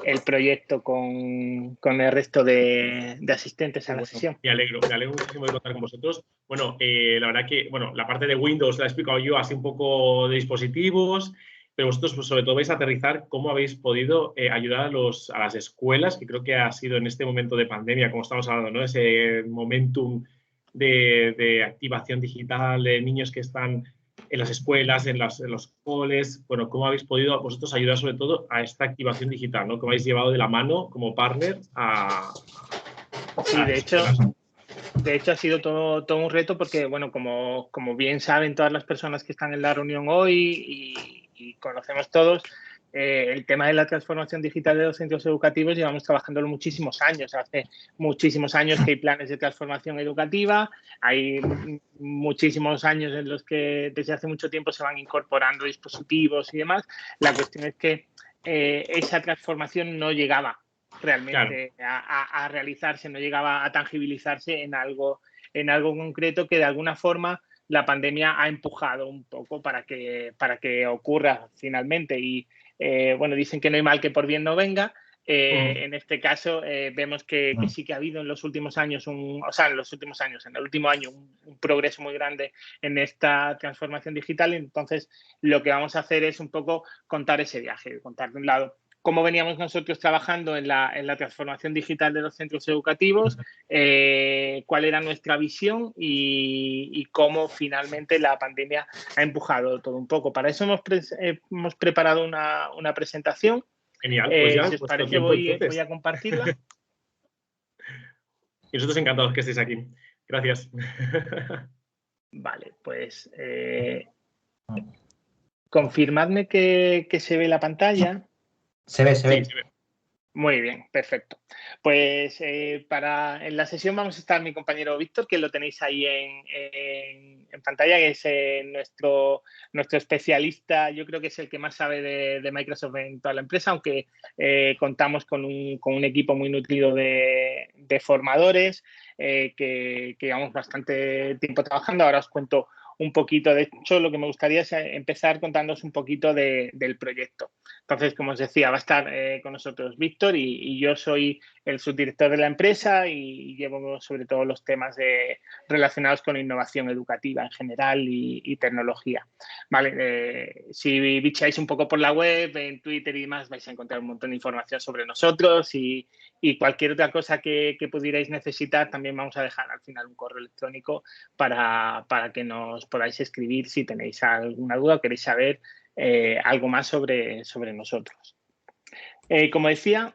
el proyecto con el resto de asistentes a la sesión. Me alegro muchísimo de contar con vosotros. Bueno, la verdad que, bueno, la parte de Windows la he explicado yo, así un poco de dispositivos, pero vosotros pues, sobre todo vais a aterrizar cómo habéis podido ayudar a las escuelas, que creo que ha sido en este momento de pandemia, como estamos hablando, ¿no? Ese momentum de activación digital, de niños que están en las escuelas, en los coles. Bueno, ¿cómo habéis podido vosotros ayudar sobre todo a esta activación digital, ¿no? ¿Cómo habéis llevado de la mano como partner a Sí, las escuelas? De hecho ha sido todo un reto porque, bueno, como bien saben todas las personas que están en la reunión hoy y conocemos todos, el tema de la transformación digital de los centros educativos llevamos trabajándolo muchísimos años. Hace muchísimos años que hay planes de transformación educativa, hay muchísimos años en los que desde hace mucho tiempo se van incorporando dispositivos y demás. La cuestión es que esa transformación no llegaba realmente a realizarse, no llegaba a tangibilizarse en algo concreto que de alguna forma la pandemia ha empujado un poco para que ocurra finalmente. Y bueno, dicen que no hay mal que por bien no venga. En este caso vemos que sí que ha habido en los últimos años, en el último año, un progreso muy grande en esta transformación digital. Entonces, lo que vamos a hacer es un poco contar ese viaje, contar de un lado cómo veníamos nosotros trabajando en la transformación digital de los centros educativos, cuál era nuestra visión y cómo finalmente la pandemia ha empujado todo un poco. Para eso hemos preparado una presentación. Genial, pues ya, Si os vuestro parece, tiempo voy entonces. a compartirla. Y nosotros encantados que estéis aquí. Gracias. Vale, pues confirmadme que se ve la pantalla. Se ve. Sí, se ve. Muy bien, perfecto. Pues en la sesión vamos a estar mi compañero Víctor, que lo tenéis ahí en pantalla, que es nuestro especialista. Yo creo que es el que más sabe de Microsoft en toda la empresa, aunque contamos con un equipo muy nutrido de formadores que llevamos bastante tiempo trabajando. Ahora os cuento un poquito. De hecho, lo que me gustaría es empezar contándoos un poquito del proyecto. Entonces, como os decía, va a estar con nosotros Víctor y yo soy el subdirector de la empresa y llevo sobre todo los temas relacionados con innovación educativa en general y tecnología. Vale, si bicháis un poco por la web, en Twitter y demás, vais a encontrar un montón de información sobre nosotros y cualquier otra cosa que pudierais necesitar, también vamos a dejar al final un correo electrónico para que nos podáis escribir si tenéis alguna duda o queréis saber algo más sobre nosotros. Como decía,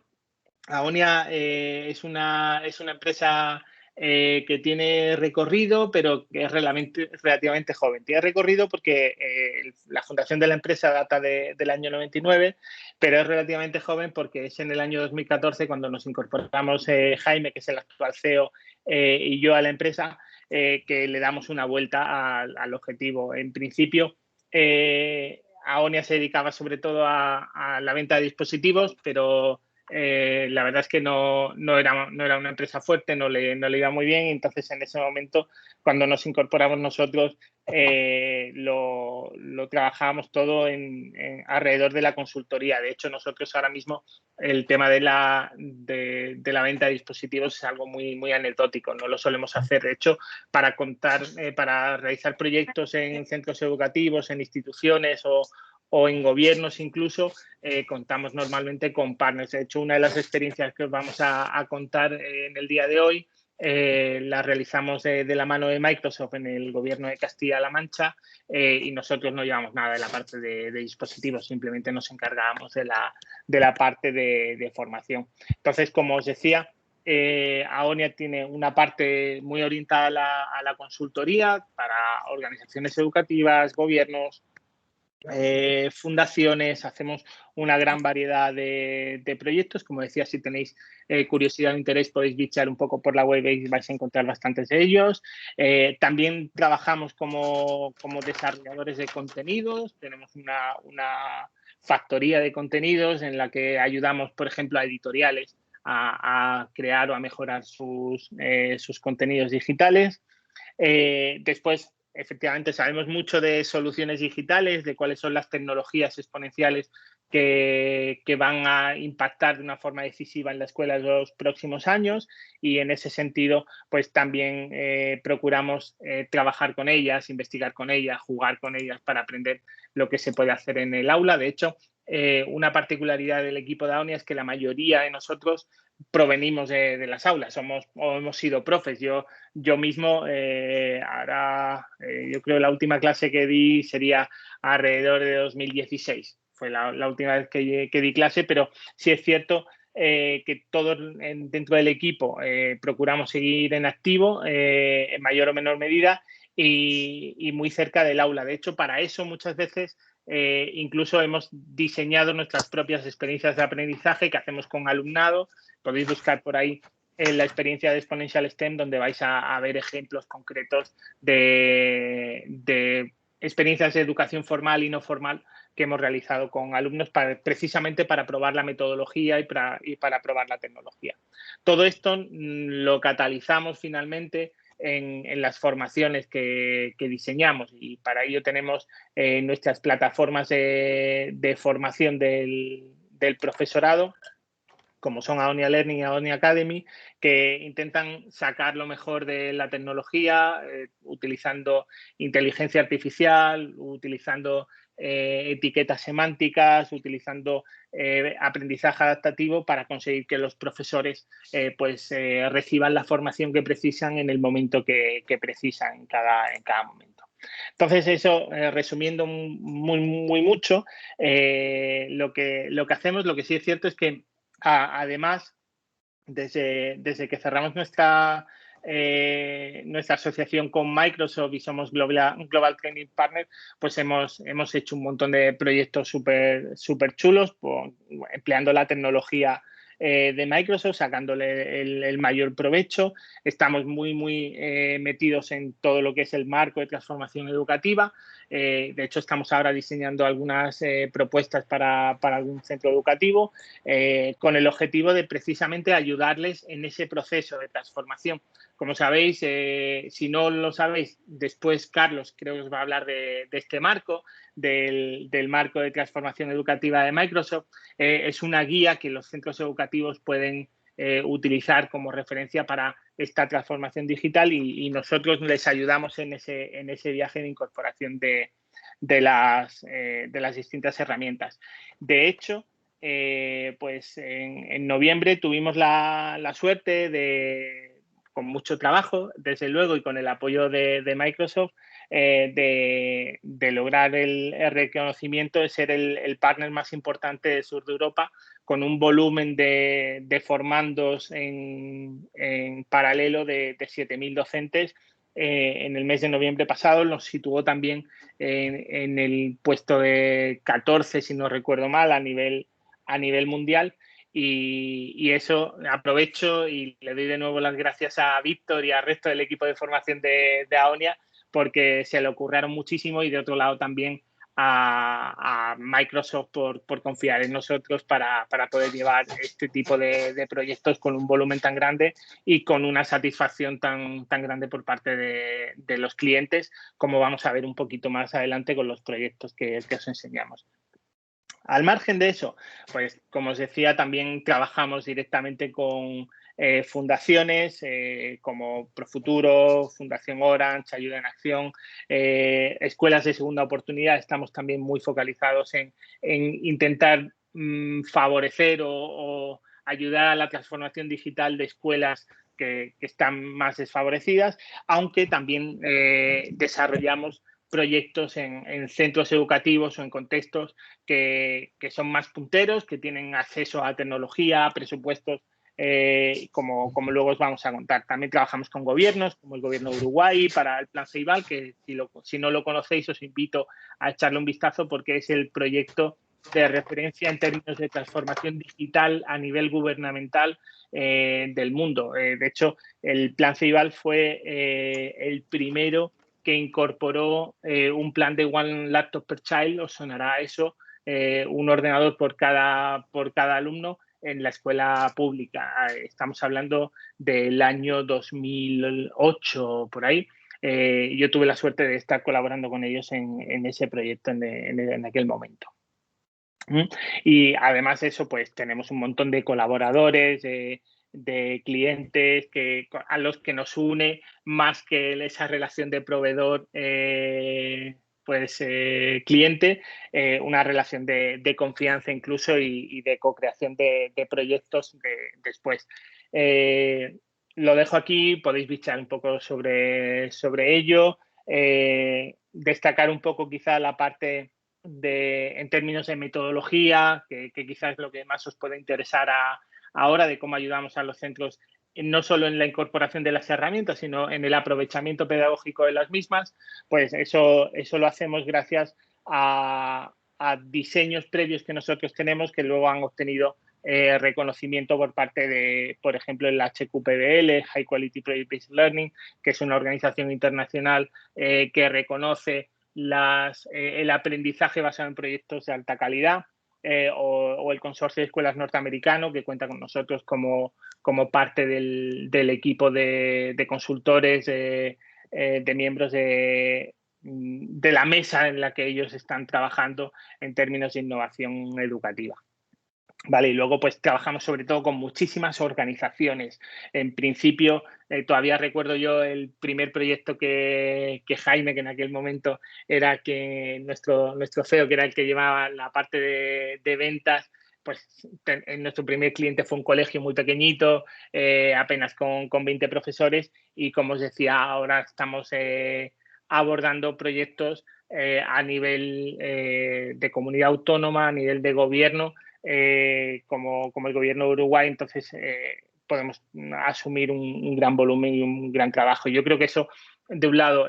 Aonia es una empresa que tiene recorrido, pero que es relativamente joven. Tiene recorrido porque la fundación de la empresa data del año 99, pero es relativamente joven porque es en el año 2014 cuando nos incorporamos Jaime, que es el actual CEO, y yo a la empresa, que le damos una vuelta al objetivo. En principio, Aonia se dedicaba sobre todo a la venta de dispositivos, pero la verdad es que no era una empresa fuerte, no le iba muy bien. Entonces, en ese momento, cuando nos incorporamos nosotros, lo trabajábamos todo alrededor de la consultoría. De hecho, nosotros ahora mismo el tema de la venta de dispositivos es algo muy, muy anecdótico, no lo solemos hacer. De hecho, para realizar proyectos en centros educativos, en instituciones o en gobiernos incluso, contamos normalmente con partners. De hecho, una de las experiencias que os vamos a contar en el día de hoy la realizamos de la mano de Microsoft en el gobierno de Castilla-La Mancha y nosotros no llevamos nada de la parte de dispositivos, simplemente nos encargábamos de la parte de formación. Entonces, como os decía, Aonia tiene una parte muy orientada a la consultoría para organizaciones educativas, gobiernos, fundaciones. Hacemos una gran variedad de proyectos. Como decía, si tenéis curiosidad o interés, podéis bichear un poco por la web y vais a encontrar bastantes de ellos. También trabajamos como desarrolladores de contenidos. Tenemos una factoría de contenidos en la que ayudamos, por ejemplo, a editoriales a crear o a mejorar sus contenidos digitales. Después, efectivamente, sabemos mucho de soluciones digitales, de cuáles son las tecnologías exponenciales que van a impactar de una forma decisiva en la escuela en los próximos años, y en ese sentido pues también procuramos trabajar con ellas, investigar con ellas, jugar con ellas para aprender lo que se puede hacer en el aula. De hecho, una particularidad del equipo de AONIA es que la mayoría de nosotros provenimos de las aulas, somos o hemos sido profes. Yo mismo, yo creo la última clase que di sería alrededor de 2016. Fue la última vez que di clase, pero sí es cierto que todos dentro del equipo procuramos seguir en activo en mayor o menor medida y muy cerca del aula. De hecho, para eso muchas veces incluso hemos diseñado nuestras propias experiencias de aprendizaje que hacemos con alumnado. Podéis buscar por ahí la experiencia de Exponential STEM, donde vais a ver ejemplos concretos de experiencias de educación formal y no formal que hemos realizado con alumnos precisamente para probar la metodología y para probar la tecnología. Todo esto lo catalizamos finalmente en las formaciones que diseñamos, y para ello tenemos nuestras plataformas de formación del profesorado, como son Aonia Learning y Aonia Academy, que intentan sacar lo mejor de la tecnología utilizando inteligencia artificial, utilizando etiquetas semánticas, utilizando aprendizaje adaptativo para conseguir que los profesores reciban la formación que precisan en el momento que precisan en cada momento. Entonces, eso, resumiendo muy mucho, lo que hacemos, lo que sí es cierto es que además, desde que cerramos nuestra asociación con Microsoft y somos Global Training Partner, pues hemos hecho un montón de proyectos súper chulos, empleando la tecnología de Microsoft, sacándole el mayor provecho. Estamos muy metidos en todo lo que es el marco de transformación educativa. De hecho, estamos ahora diseñando algunas propuestas para algún centro educativo con el objetivo de precisamente ayudarles en ese proceso de transformación. Como sabéis, si no lo sabéis, después Carlos creo que os va a hablar de este marco, del marco de transformación educativa de Microsoft. Es una guía que los centros educativos pueden utilizar como referencia para esta transformación digital, y nosotros les ayudamos en ese viaje de incorporación de las distintas herramientas. De hecho, pues en noviembre tuvimos la suerte con mucho trabajo, desde luego, y con el apoyo de Microsoft, de lograr el reconocimiento de ser el partner más importante del sur de Europa, con un volumen de formandos en paralelo de 7.000 docentes. En el mes de noviembre pasado nos situó también en el puesto de 14, si no recuerdo mal, a nivel mundial. Y eso aprovecho y le doy de nuevo las gracias a Víctor y al resto del equipo de formación de Aonia, porque se le ocurrieron muchísimo, y de otro lado también a Microsoft por confiar en nosotros para poder llevar este tipo de proyectos con un volumen tan grande y con una satisfacción tan grande por parte de los clientes, como vamos a ver un poquito más adelante con los proyectos que os enseñamos. Al margen de eso, pues como os decía, también trabajamos directamente con fundaciones como Profuturo, Fundación Orange, Ayuda en Acción, escuelas de segunda oportunidad. Estamos también muy focalizados en intentar favorecer o ayudar a la transformación digital de escuelas que están más desfavorecidas, aunque también desarrollamos proyectos en centros educativos o en contextos que son más punteros, que tienen acceso a tecnología, a presupuestos, como luego os vamos a contar. También trabajamos con gobiernos, como el gobierno de Uruguay, para el Plan Ceibal, que si no lo conocéis os invito a echarle un vistazo, porque es el proyecto de referencia en términos de transformación digital a nivel gubernamental del mundo. De hecho, el Plan Ceibal fue el primero que incorporó un plan de One Laptop per Child. Os sonará eso, un ordenador por cada alumno en la escuela pública. Estamos hablando del año 2008, por ahí. Yo tuve la suerte de estar colaborando con ellos en ese proyecto en aquel momento. Y además de eso, pues tenemos un montón de colaboradores, de clientes a los que nos une más que esa relación de proveedor cliente, una relación de confianza incluso y de co-creación de proyectos después. Lo dejo aquí, podéis bichar un poco sobre ello, destacar un poco quizá la parte en términos de metodología, que quizás es lo que más os puede interesar ahora, de cómo ayudamos a los centros no solo en la incorporación de las herramientas, sino en el aprovechamiento pedagógico de las mismas. Pues eso lo hacemos gracias a diseños previos que nosotros tenemos que luego han obtenido reconocimiento por parte de, por ejemplo, el HQPBL, High Quality Project Based Learning, que es una organización internacional que reconoce el aprendizaje basado en proyectos de alta calidad, o el consorcio de escuelas norteamericano, que cuenta con nosotros como parte del equipo de consultores, de miembros de la mesa en la que ellos están trabajando en términos de innovación educativa. Vale, y luego pues trabajamos sobre todo con muchísimas organizaciones. En principio, todavía recuerdo yo el primer proyecto que Jaime, que en aquel momento era que nuestro CEO, que era el que llevaba la parte de ventas, pues nuestro primer cliente fue un colegio muy pequeñito, apenas con 20 profesores, y como os decía, ahora estamos abordando proyectos a nivel de comunidad autónoma, a nivel de gobierno, como el gobierno de Uruguay. Entonces podemos asumir un gran volumen y un gran trabajo. Yo creo que eso, de un lado,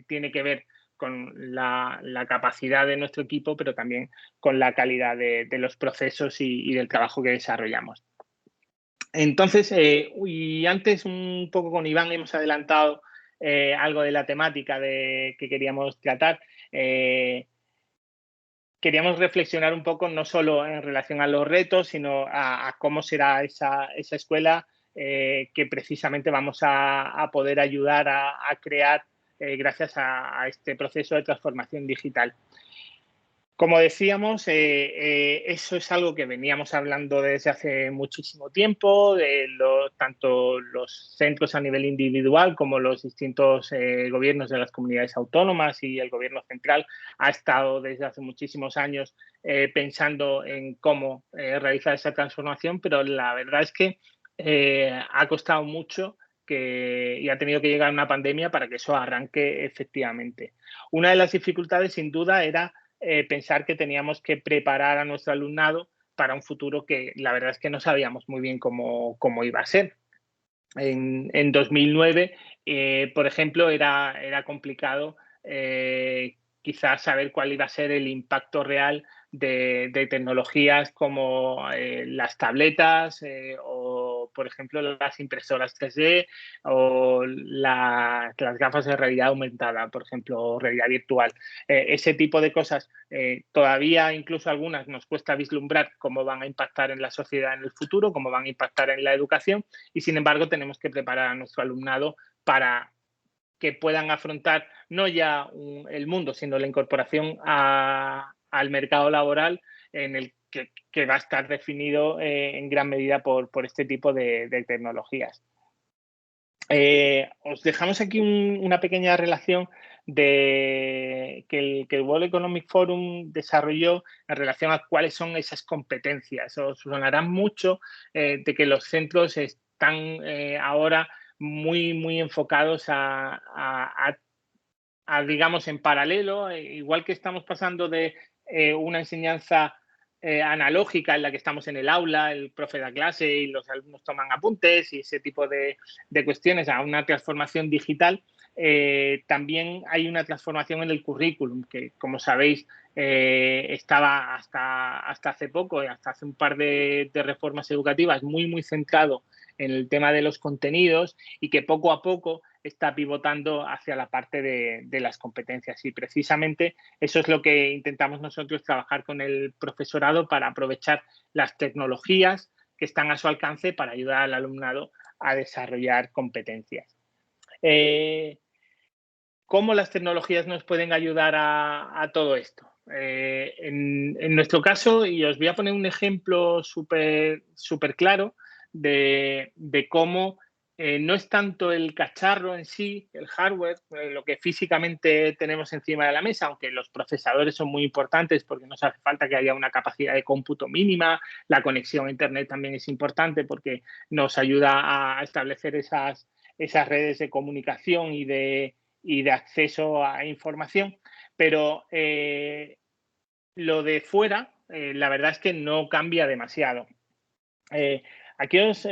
tiene que ver con la capacidad de nuestro equipo, pero también con la calidad de los procesos y del trabajo que desarrollamos. Entonces, y antes un poco con Iván hemos adelantado algo de la temática que queríamos tratar. Queríamos reflexionar un poco no solo en relación a los retos, sino a cómo será esa escuela que precisamente vamos a poder ayudar a crear gracias a este proceso de transformación digital. Como decíamos, eso es algo que veníamos hablando desde hace muchísimo tiempo, tanto los centros a nivel individual como los distintos gobiernos de las comunidades autónomas y el gobierno central ha estado desde hace muchísimos años pensando en cómo realizar esa transformación, pero la verdad es que ha costado mucho y ha tenido que llegar una pandemia para que eso arranque efectivamente. Una de las dificultades, sin duda, era pensar que teníamos que preparar a nuestro alumnado para un futuro que la verdad es que no sabíamos muy bien cómo iba a ser. En 2009, por ejemplo, era complicado quizás saber cuál iba a ser el impacto real de tecnologías como las tabletas o, por ejemplo, las impresoras 3D o las gafas de realidad aumentada, por ejemplo, o realidad virtual. Ese tipo de cosas, todavía incluso algunas nos cuesta vislumbrar cómo van a impactar en la sociedad en el futuro, cómo van a impactar en la educación, y sin embargo tenemos que preparar a nuestro alumnado para que puedan afrontar no ya el mundo, sino la incorporación al mercado laboral en el que va a estar definido en gran medida por este tipo de tecnologías. Os dejamos aquí una pequeña relación que el World Economic Forum desarrolló en relación a cuáles son esas competencias. Os sonarán mucho de que los centros están ahora muy enfocados digamos, en paralelo, igual que estamos pasando de una enseñanza analógica en la que estamos en el aula, el profe da clase y los alumnos toman apuntes y ese tipo de cuestiones, a una transformación digital. También hay una transformación en el currículum que, como sabéis, estaba hasta hace poco, hasta hace un par de reformas educativas, muy centrado en el tema de los contenidos y que poco a poco está pivotando hacia la parte de las competencias. Y precisamente eso es lo que intentamos nosotros trabajar con el profesorado para aprovechar las tecnologías que están a su alcance para ayudar al alumnado a desarrollar competencias. ¿Cómo las tecnologías nos pueden ayudar a todo esto? en nuestro caso, y os voy a poner un ejemplo súper claro de cómo no es tanto el cacharro en sí, el hardware, lo que físicamente tenemos encima de la mesa, aunque los procesadores son muy importantes porque nos hace falta que haya una capacidad de cómputo mínima, la conexión a Internet también es importante porque nos ayuda a establecer esas redes de comunicación y de acceso a información, pero lo de fuera, la verdad es que no cambia demasiado. Aquí os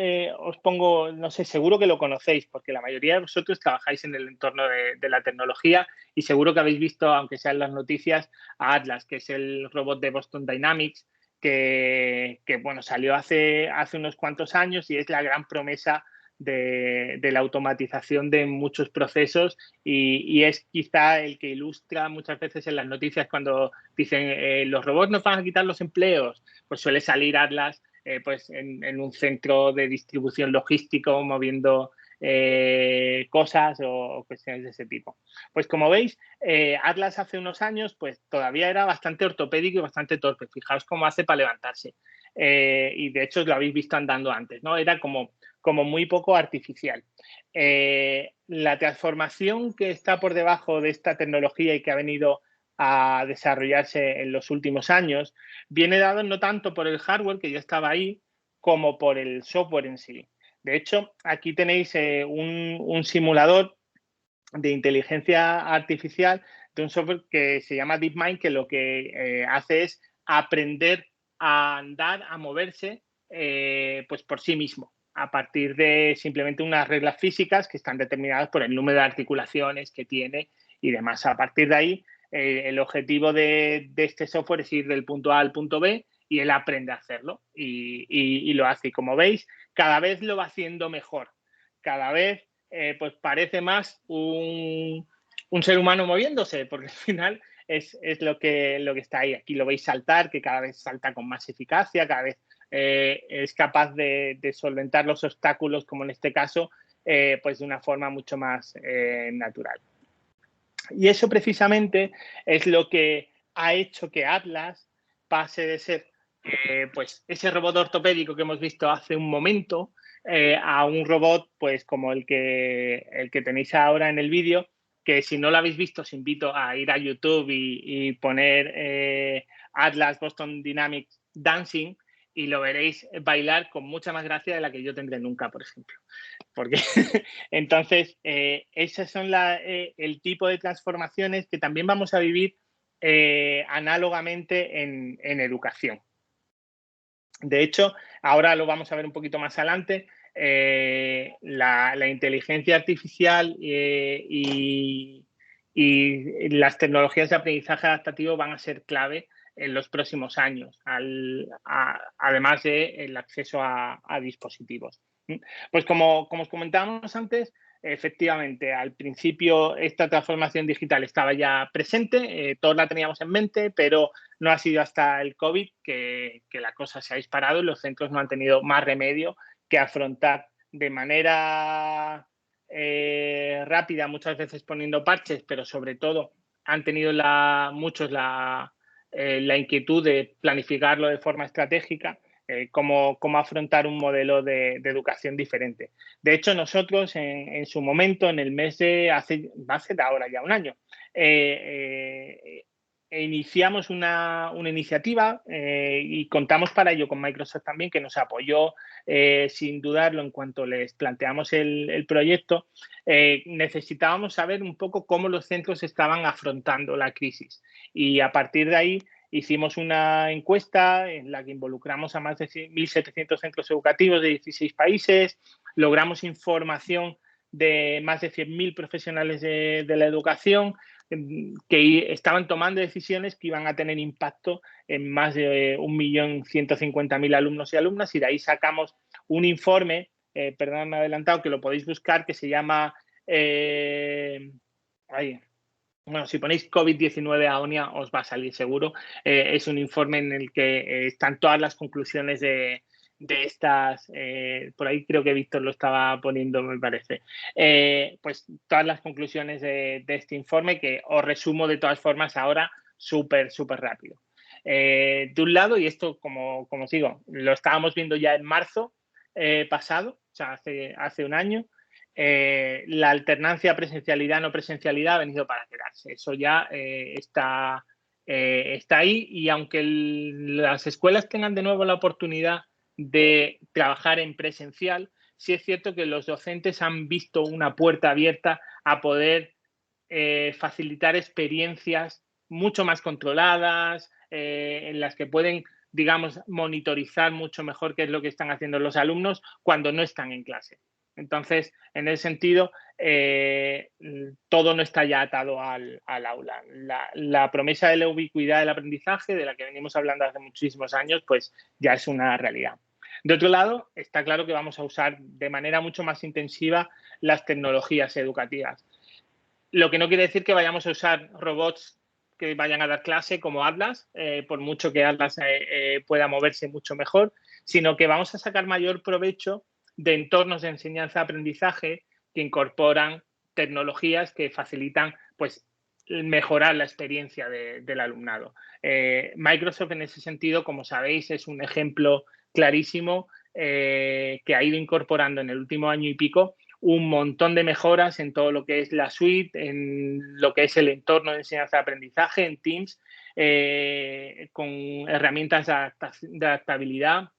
pongo, no sé, seguro que lo conocéis, porque la mayoría de vosotros trabajáis en el entorno de la tecnología y seguro que habéis visto, aunque sea en las noticias, a Atlas, que es el robot de Boston Dynamics, que bueno, salió hace unos cuantos años y es la gran promesa de la automatización de muchos procesos y es quizá el que ilustra muchas veces en las noticias cuando dicen los robots nos van a quitar los empleos, pues suele salir Atlas pues en un centro de distribución logístico moviendo cosas o cuestiones de ese tipo. Pues como veis, Atlas hace unos años pues todavía era bastante ortopédico y bastante torpe. Fijaos cómo hace para levantarse. Y de hecho lo habéis visto andando antes, ¿no? Era como muy poco artificial. La transformación que está por debajo de esta tecnología y que ha venido a desarrollarse en los últimos años, viene dado no tanto por el hardware, que ya estaba ahí, como por el software en sí. De hecho, aquí tenéis un simulador de inteligencia artificial de un software que se llama DeepMind, que lo que hace es aprender a andar, a moverse, pues por sí mismo, a partir de simplemente unas reglas físicas que están determinadas por el número de articulaciones que tiene y demás. A partir de ahí, el objetivo de este software es ir del punto A al punto B y él aprende a hacerlo y lo hace. Y como veis, cada vez lo va haciendo mejor. Cada vez pues parece más un ser humano moviéndose, porque al final es lo que está ahí. Aquí lo veis saltar, que cada vez salta con más eficacia, cada vez es capaz de solventar los obstáculos, como en este caso, pues de una forma mucho más natural. Y eso precisamente es lo que ha hecho que Atlas pase de ser pues ese robot ortopédico que hemos visto hace un momento a un robot pues como el que tenéis ahora en el vídeo, que si no lo habéis visto os invito a ir a YouTube y poner Atlas Boston Dynamics Dancing y lo veréis bailar con mucha más gracia de la que yo tendré nunca, por ejemplo. Porque entonces, esos son el tipo de transformaciones que también vamos a vivir análogamente en educación. De hecho, ahora lo vamos a ver un poquito más adelante, la inteligencia artificial y las tecnologías de aprendizaje adaptativo van a ser clave en los próximos años, además del acceso a dispositivos. Pues como os comentábamos antes, efectivamente, al principio esta transformación digital estaba ya presente, todos la teníamos en mente, pero no ha sido hasta el COVID que la cosa se ha disparado y los centros no han tenido más remedio que afrontar de manera rápida, muchas veces poniendo parches, pero sobre todo han tenido muchos la inquietud de planificarlo de forma estratégica, cómo afrontar un modelo de educación diferente. De hecho, nosotros en su momento, en el mes va a ser ahora ya un año, iniciamos una iniciativa y contamos para ello con Microsoft también, que nos apoyó sin dudarlo en cuanto les planteamos el proyecto. Necesitábamos saber un poco cómo los centros estaban afrontando la crisis y a partir de ahí hicimos una encuesta en la que involucramos a más de 1.700 centros educativos de 16 países, logramos información de más de 100.000 profesionales de la educación que estaban tomando decisiones que iban a tener impacto en más de 1.150.000 alumnos y alumnas y de ahí sacamos un informe, perdón, me he adelantado, que lo podéis buscar, que se llama... bueno, si ponéis COVID-19 AONIA os va a salir seguro. Es un informe en el que están todas las conclusiones de estas, por ahí creo que Víctor lo estaba poniendo, me parece, pues todas las conclusiones de este informe que os resumo de todas formas ahora súper rápido. De un lado, y esto, como os digo, lo estábamos viendo ya en marzo pasado, o sea, hace un año, la alternancia presencialidad-no presencialidad ha venido para quedarse. Eso ya está ahí, y aunque las escuelas tengan de nuevo la oportunidad de trabajar en presencial, sí es cierto que los docentes han visto una puerta abierta a poder facilitar experiencias mucho más controladas, en las que pueden, digamos, monitorizar mucho mejor qué es lo que están haciendo los alumnos cuando no están en clase. Entonces, en ese sentido, todo no está ya atado al aula. La promesa de la ubicuidad del aprendizaje, de la que venimos hablando hace muchísimos años, pues ya es una realidad. De otro lado, está claro que vamos a usar de manera mucho más intensiva las tecnologías educativas. Lo que no quiere decir que vayamos a usar robots que vayan a dar clase como Atlas, por mucho que Atlas pueda moverse mucho mejor, sino que vamos a sacar mayor provecho de entornos de enseñanza-aprendizaje que incorporan tecnologías que facilitan, pues, mejorar la experiencia del alumnado. Microsoft, en ese sentido, como sabéis, es un ejemplo clarísimo que ha ido incorporando en el último año y pico un montón de mejoras en todo lo que es la suite, en lo que es el entorno de enseñanza-aprendizaje, en Teams, con herramientas de adaptabilidad,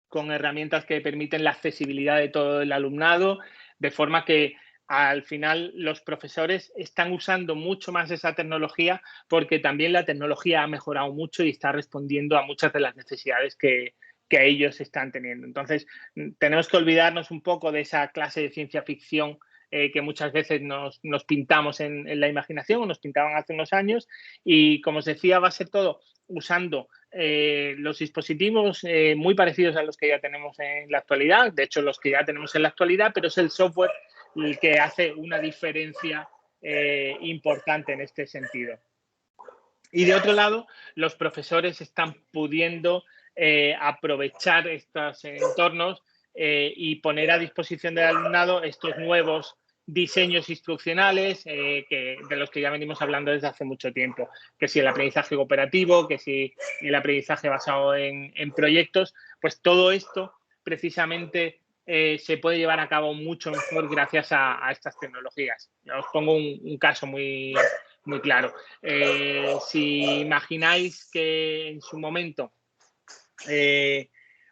con herramientas que permiten la accesibilidad de todo el alumnado, de forma que al final los profesores están usando mucho más esa tecnología, porque también la tecnología ha mejorado mucho y está respondiendo a muchas de las necesidades que ellos están teniendo. Entonces, tenemos que olvidarnos un poco de esa clase de ciencia ficción que muchas veces nos pintamos en la imaginación, o nos pintaban hace unos años, y como os decía, va a ser todo usando los dispositivos muy parecidos a los que ya tenemos en la actualidad, de hecho los que ya tenemos en la actualidad, pero es el software el que hace una diferencia importante en este sentido. Y de otro lado, los profesores están pudiendo aprovechar estos entornos y poner a disposición del alumnado estos nuevos diseños instruccionales de los que ya venimos hablando desde hace mucho tiempo, que si el aprendizaje cooperativo, que si el aprendizaje basado en proyectos, pues todo esto precisamente se puede llevar a cabo mucho mejor gracias a estas tecnologías. Os pongo un caso muy claro. Si imagináis que en su momento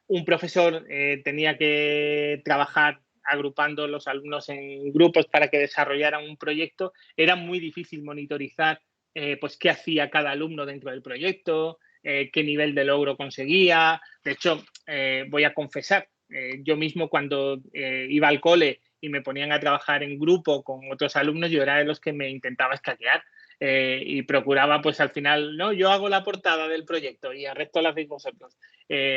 un profesor tenía que trabajar agrupando los alumnos en grupos para que desarrollaran un proyecto, era muy difícil monitorizar pues qué hacía cada alumno dentro del proyecto, qué nivel de logro conseguía. De hecho, voy a confesar, yo mismo cuando iba al cole y me ponían a trabajar en grupo con otros alumnos, yo era de los que me intentaba escaquear. Y procuraba, pues al final, no, yo hago la portada del proyecto y el resto lo hacéis vosotros.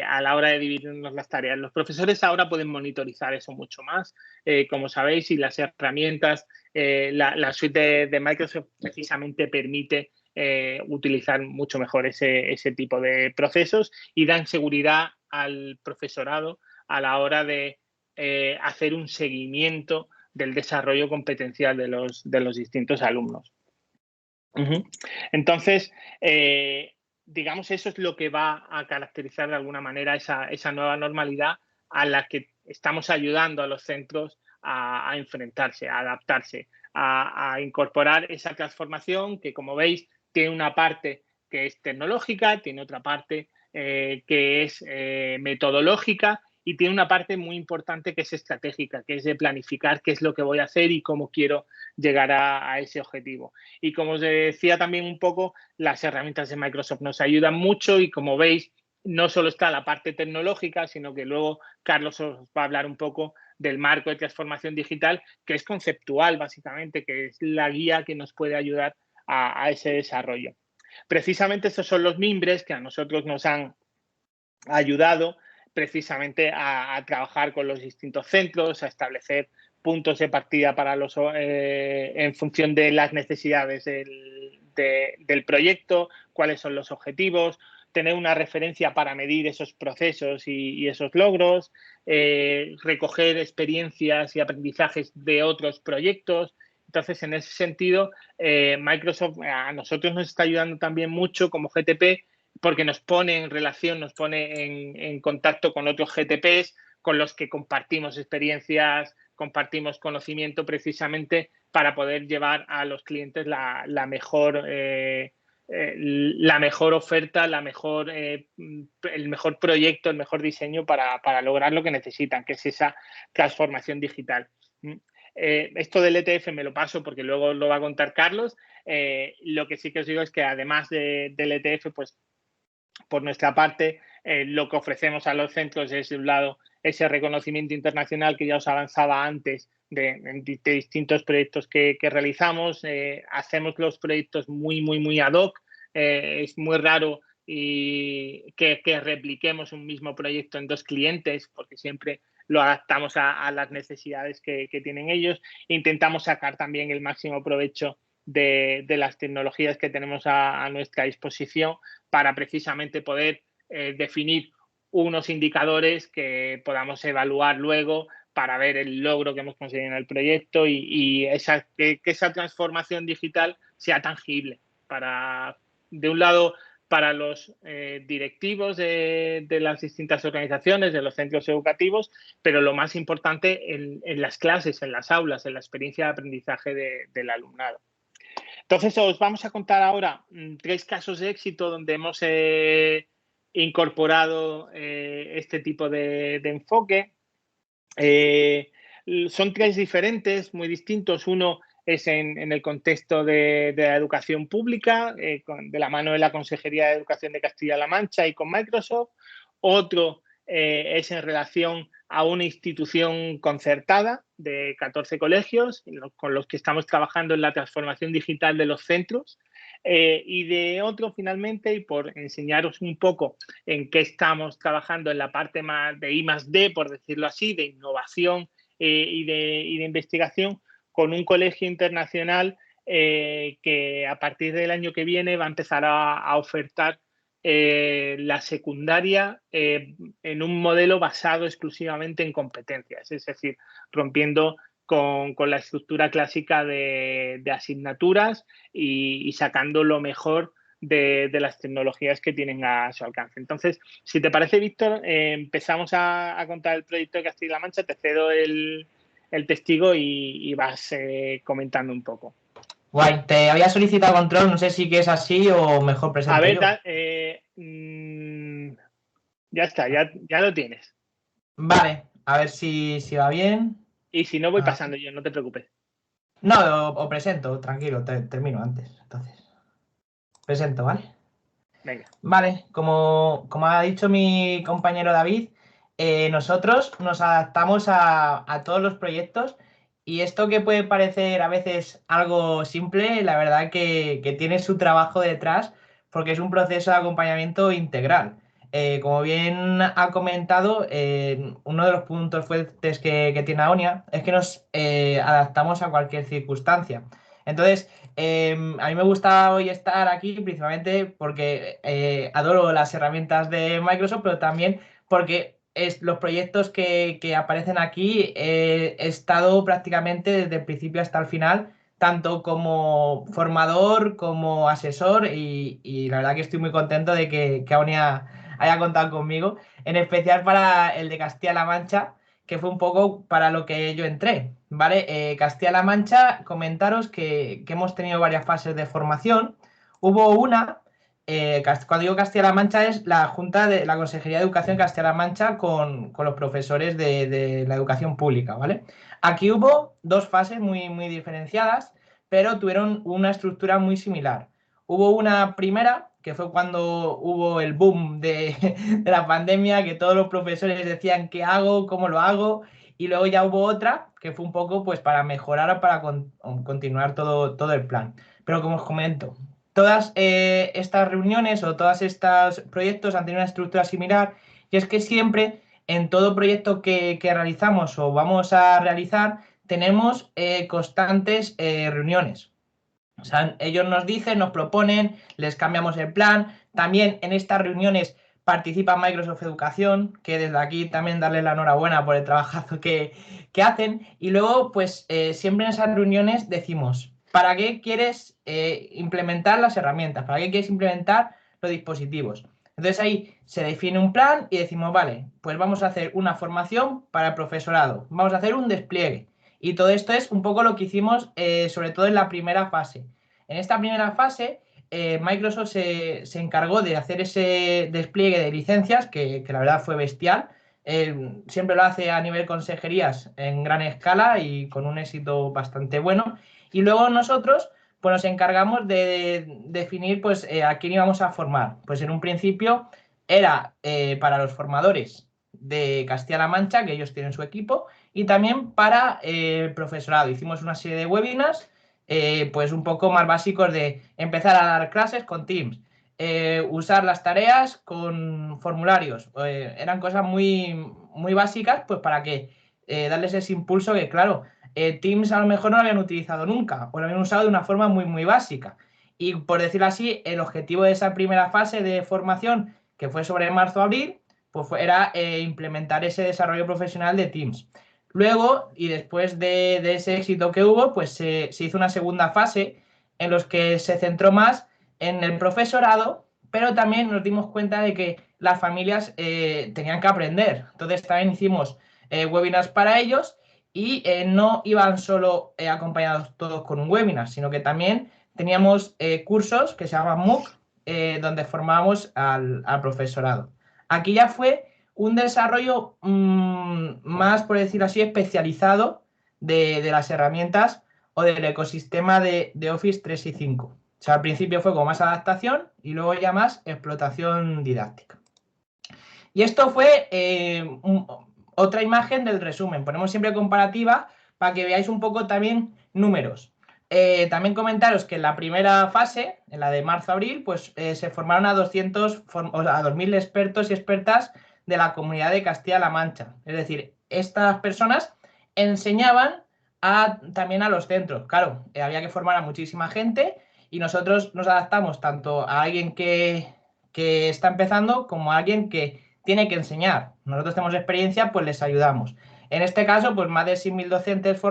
A la hora de dividirnos las tareas. Los profesores ahora pueden monitorizar eso mucho más, como sabéis, y las herramientas, la suite de Microsoft precisamente permite utilizar mucho mejor ese tipo de procesos y dan seguridad al profesorado a la hora de hacer un seguimiento del desarrollo competencial de los distintos alumnos. Entonces, digamos, eso es lo que va a caracterizar de alguna manera esa nueva normalidad a la que estamos ayudando a los centros a enfrentarse, a adaptarse, a incorporar esa transformación que, como veis, tiene una parte que es tecnológica, tiene otra parte que es metodológica y tiene una parte muy importante que es estratégica, que es de planificar qué es lo que voy a hacer y cómo quiero llegar a ese objetivo. Y como os decía también un poco, las herramientas de Microsoft nos ayudan mucho y como veis, no solo está la parte tecnológica, sino que luego Carlos os va a hablar un poco del marco de transformación digital, que es conceptual básicamente, que es la guía que nos puede ayudar a ese desarrollo. Precisamente estos son los mimbres que a nosotros nos han ayudado precisamente a trabajar con los distintos centros, a establecer puntos de partida para en función de las necesidades del proyecto, cuáles son los objetivos, tener una referencia para medir esos procesos y esos logros, recoger experiencias y aprendizajes de otros proyectos. Entonces, en ese sentido, Microsoft a nosotros nos está ayudando también mucho como GTP porque nos pone en relación, nos pone en contacto con otros GTPs con los que compartimos experiencias, compartimos conocimiento precisamente para poder llevar a los clientes la mejor oferta, el mejor proyecto, el mejor diseño para lograr lo que necesitan, que es esa transformación digital. Esto del ETF me lo paso porque luego lo va a contar Carlos. Lo que sí que os digo es que además del ETF, pues por nuestra parte, lo que ofrecemos a los centros es, de un lado, ese reconocimiento internacional que ya os avanzaba antes de distintos proyectos que realizamos. Hacemos los proyectos muy ad hoc. Es muy raro que repliquemos un mismo proyecto en 2 clientes, porque siempre lo adaptamos a las necesidades que tienen ellos. Intentamos sacar también el máximo provecho de las tecnologías que tenemos a nuestra disposición para precisamente poder definir unos indicadores que podamos evaluar luego para ver el logro que hemos conseguido en el proyecto y que esa transformación digital sea tangible de un lado, para los directivos de las distintas organizaciones, de los centros educativos, pero lo más importante en las clases, en las aulas, en la experiencia de aprendizaje del alumnado. Entonces, os vamos a contar ahora 3 casos de éxito donde hemos incorporado este tipo de enfoque. Son 3 diferentes, muy distintos. Uno es en el contexto de la educación pública, de la mano de la Consejería de Educación de Castilla-La Mancha y con Microsoft. Otro es en relación a una institución concertada de 14 colegios con los que estamos trabajando en la transformación digital de los centros. Y de otro, finalmente, y por enseñaros un poco en qué estamos trabajando en la parte más de I+D, por decirlo así, de innovación y de investigación, con un colegio internacional que a partir del año que viene va a empezar a ofertar la secundaria en un modelo basado exclusivamente en competencias, es decir, rompiendo con la estructura clásica de asignaturas y sacando lo mejor de las tecnologías que tienen a su alcance. Entonces, si te parece, Víctor, empezamos a contar el proyecto de Castilla-La Mancha, te cedo el testigo y vas comentando un poco. Guay, te había solicitado control, no sé si que es así o mejor presento. A ver, yo. Ya está, ya lo tienes. Vale, a ver si va bien. Y si no, voy pasando yo, no te preocupes. No, o presento, tranquilo, termino antes. Entonces, presento, ¿vale? Venga. Vale, como ha dicho mi compañero David, nosotros nos adaptamos a todos los proyectos y esto que puede parecer a veces algo simple, la verdad que tiene su trabajo detrás porque es un proceso de acompañamiento integral. Como bien ha comentado, uno de los puntos fuertes que tiene Aonia es que nos adaptamos a cualquier circunstancia. Entonces, a mí me gusta hoy estar aquí principalmente porque adoro las herramientas de Microsoft, pero también porque los proyectos que aparecen aquí he estado prácticamente desde el principio hasta el final, tanto como formador como asesor y la verdad que estoy muy contento de que Aonia haya contado conmigo, en especial para el de Castilla-La Mancha, que fue un poco para lo que yo entré, ¿vale? Castilla-La Mancha, comentaros que hemos tenido varias fases de formación. Hubo una, cuando digo Castilla-La Mancha es la Junta de la Consejería de Educación Castilla-La Mancha con los profesores de la educación pública, ¿vale? Aquí hubo 2 fases muy diferenciadas, pero tuvieron una estructura muy similar. Hubo una primera, que fue cuando hubo el boom de la pandemia, que todos los profesores decían qué hago, cómo lo hago, y luego ya hubo otra, que fue un poco pues para mejorar o para continuar todo el plan. Pero como os comento, todas estas reuniones o todos estos proyectos han tenido una estructura similar, y es que siempre en todo proyecto que realizamos o vamos a realizar, tenemos constantes reuniones. O sea, ellos nos dicen, nos proponen, les cambiamos el plan. También en estas reuniones participa Microsoft Educación, que desde aquí también darle la enhorabuena por el trabajazo que hacen. Y luego, pues siempre en esas reuniones decimos, ¿para qué quieres implementar las herramientas? ¿Para qué quieres implementar los dispositivos? Entonces ahí se define un plan y decimos, vale, pues vamos a hacer una formación para el profesorado, vamos a hacer un despliegue. Y todo esto es un poco lo que hicimos sobre todo en la primera fase. En esta primera fase, Microsoft se encargó de hacer ese despliegue de licencias, que la verdad fue bestial. Siempre lo hace a nivel consejerías en gran escala y con un éxito bastante bueno. Y luego nosotros pues nos encargamos de definir pues, a quién íbamos a formar. Pues en un principio era para los formadores de Castilla-La Mancha, que ellos tienen su equipo, y también para el profesorado. Hicimos una serie de webinars pues un poco más básicos de empezar a dar clases con Teams, usar las tareas con formularios. Eran cosas muy básicas pues para que darles ese impulso que, claro, Teams a lo mejor no lo habían utilizado nunca o lo habían usado de una forma muy básica. Y por decirlo así, el objetivo de esa primera fase de formación, que fue sobre marzo-abril, pues era implementar ese desarrollo profesional de Teams. Luego, y después de ese éxito que hubo, pues se hizo una segunda fase en los que se centró más en el profesorado, pero también nos dimos cuenta de que las familias tenían que aprender. Entonces también hicimos webinars para ellos y no iban solo acompañados todos con un webinar, sino que también teníamos cursos que se llaman MOOC, donde formábamos al profesorado. Aquí ya fue un desarrollo más, por decirlo así, especializado de las herramientas o del ecosistema de Office 365. O sea, al principio fue como más adaptación y luego ya más explotación didáctica. Y esto fue otra imagen del resumen. Ponemos siempre comparativa para que veáis un poco también números. También comentaros que en la primera fase, en la de marzo-abril, pues se formaron a 2.000 expertos y expertas de la comunidad de Castilla-La Mancha. Es decir, estas personas enseñaban también a los centros. Claro, había que formar a muchísima gente y nosotros nos adaptamos tanto a alguien que está empezando como a alguien que tiene que enseñar. Nosotros tenemos experiencia, pues les ayudamos. En este caso, pues más de 6.000 docentes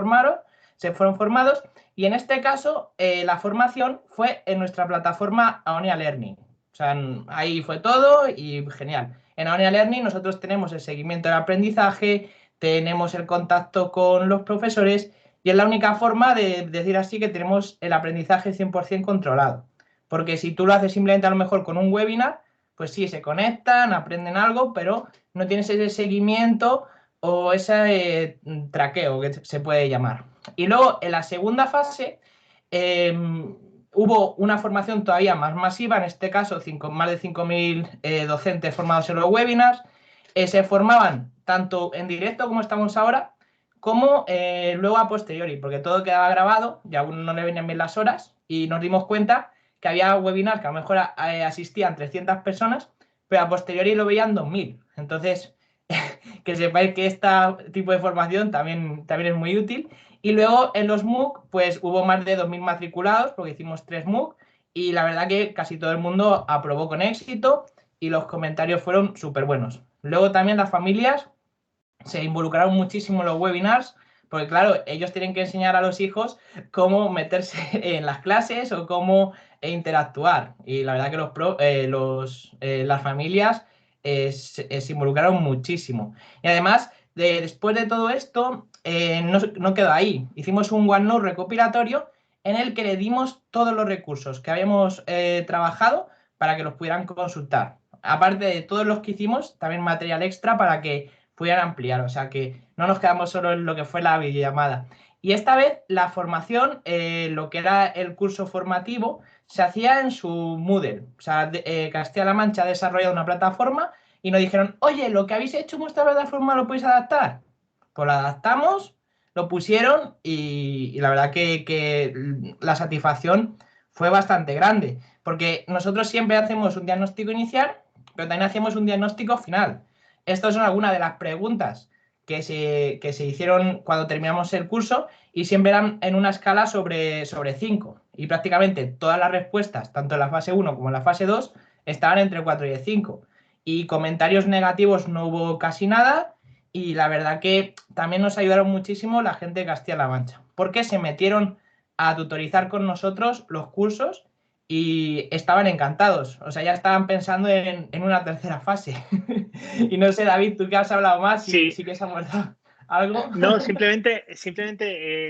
se fueron formados y en este caso la formación fue en nuestra plataforma Aonia Learning. O sea, ahí fue todo y genial. En Aonia Learning nosotros tenemos el seguimiento del aprendizaje, tenemos el contacto con los profesores y es la única forma de decir así que tenemos el aprendizaje 100% controlado. Porque si tú lo haces simplemente a lo mejor con un webinar, pues sí, se conectan, aprenden algo, pero no tienes ese seguimiento o ese traqueo que se puede llamar. Y luego en la segunda fase hubo una formación todavía más masiva, en este caso más de 5.000 docentes formados en los webinars. Se formaban tanto en directo como estamos ahora, como luego a posteriori, porque todo quedaba grabado y aún no le venían bien las horas y nos dimos cuenta que había webinars que a lo mejor asistían 300 personas, pero a posteriori lo veían 2.000. Entonces, que sepáis que este tipo de formación también es muy útil. Y luego en los MOOC, pues hubo más de 2.000 matriculados, porque hicimos 3 MOOC, y la verdad que casi todo el mundo aprobó con éxito y los comentarios fueron súper buenos. Luego también las familias se involucraron muchísimo en los webinars, porque claro, ellos tienen que enseñar a los hijos cómo meterse en las clases o cómo interactuar. Y la verdad que las familias se involucraron muchísimo. Y además, después de todo esto, no quedó ahí. Hicimos un OneNote recopilatorio en el que le dimos todos los recursos que habíamos trabajado para que los pudieran consultar. Aparte de todos los que hicimos, también material extra para que pudieran ampliar, o sea que no nos quedamos solo en lo que fue la videollamada. Y esta vez la formación, lo que era el curso formativo, se hacía en su Moodle. O sea, Castilla-La Mancha ha desarrollado una plataforma y nos dijeron, oye, lo que habéis hecho en vuestra plataforma lo podéis adaptar. Pues lo adaptamos, lo pusieron y la verdad que la satisfacción fue bastante grande. Porque nosotros siempre hacemos un diagnóstico inicial, pero también hacemos un diagnóstico final. Estas son algunas de las preguntas que se hicieron cuando terminamos el curso y siempre eran en una escala sobre 5. Y prácticamente todas las respuestas, tanto en la fase 1 como en la fase 2, estaban entre 4 y 5. y comentarios negativos no hubo casi nada. Y la verdad que también nos ayudaron muchísimo la gente de Castilla-La Mancha, porque se metieron a tutorizar con nosotros los cursos y estaban encantados. O sea, ya estaban pensando en una tercera fase. Y no sé, David, tú que has hablado más, si Sí. sí que se ha abordado algo. No, simplemente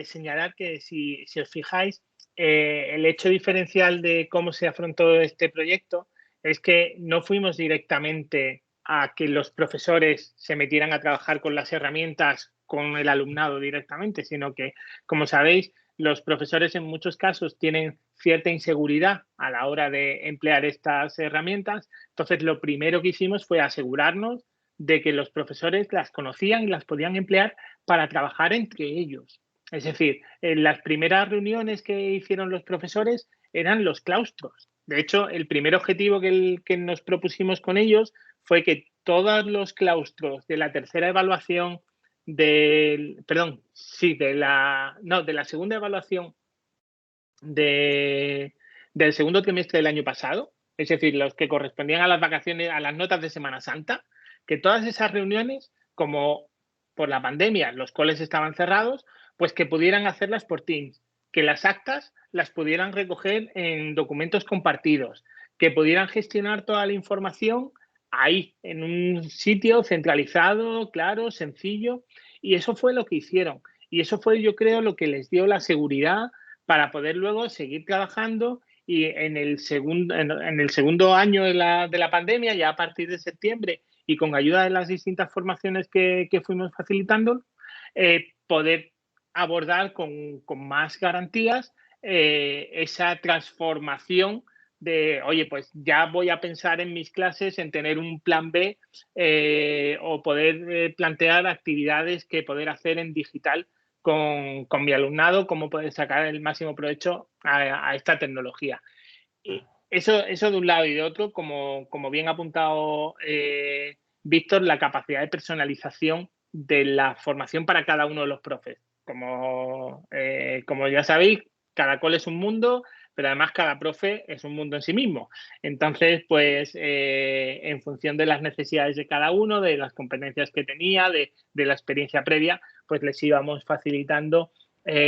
señalar que si os fijáis, el hecho diferencial de cómo se afrontó este proyecto es que no fuimos directamente a que los profesores se metieran a trabajar con las herramientas con el alumnado directamente, sino que, como sabéis, los profesores en muchos casos tienen cierta inseguridad a la hora de emplear estas herramientas. Entonces, lo primero que hicimos fue asegurarnos de que los profesores las conocían y las podían emplear para trabajar entre ellos. Es decir, en las primeras reuniones que hicieron los profesores eran los claustros. De hecho, el primer objetivo que nos propusimos con ellos fue que todos los claustros de la tercera evaluación de la segunda evaluación del segundo trimestre del año pasado, es decir, los que correspondían a las vacaciones, a las notas de Semana Santa, que todas esas reuniones, como por la pandemia los coles estaban cerrados, pues que pudieran hacerlas por Teams, que las actas las pudieran recoger en documentos compartidos, que pudieran gestionar toda la información ahí, en un sitio centralizado, claro, sencillo, y eso fue lo que hicieron. Y eso fue, yo creo, lo que les dio la seguridad para poder luego seguir trabajando y en el segundo año de la pandemia, ya a partir de septiembre, y con ayuda de las distintas formaciones que fuimos facilitando, poder abordar con más garantías esa transformación de, oye, pues ya voy a pensar en mis clases en tener un plan B o poder plantear actividades que poder hacer en digital con mi alumnado, cómo poder sacar el máximo provecho a esta tecnología. Y eso de un lado y de otro, como bien ha apuntado Víctor, la capacidad de personalización de la formación para cada uno de los profes. Como ya sabéis, cada cole es un mundo, pero además cada profe es un mundo en sí mismo. Entonces, pues en función de las necesidades de cada uno, de las competencias que tenía, de la experiencia previa, pues les íbamos facilitando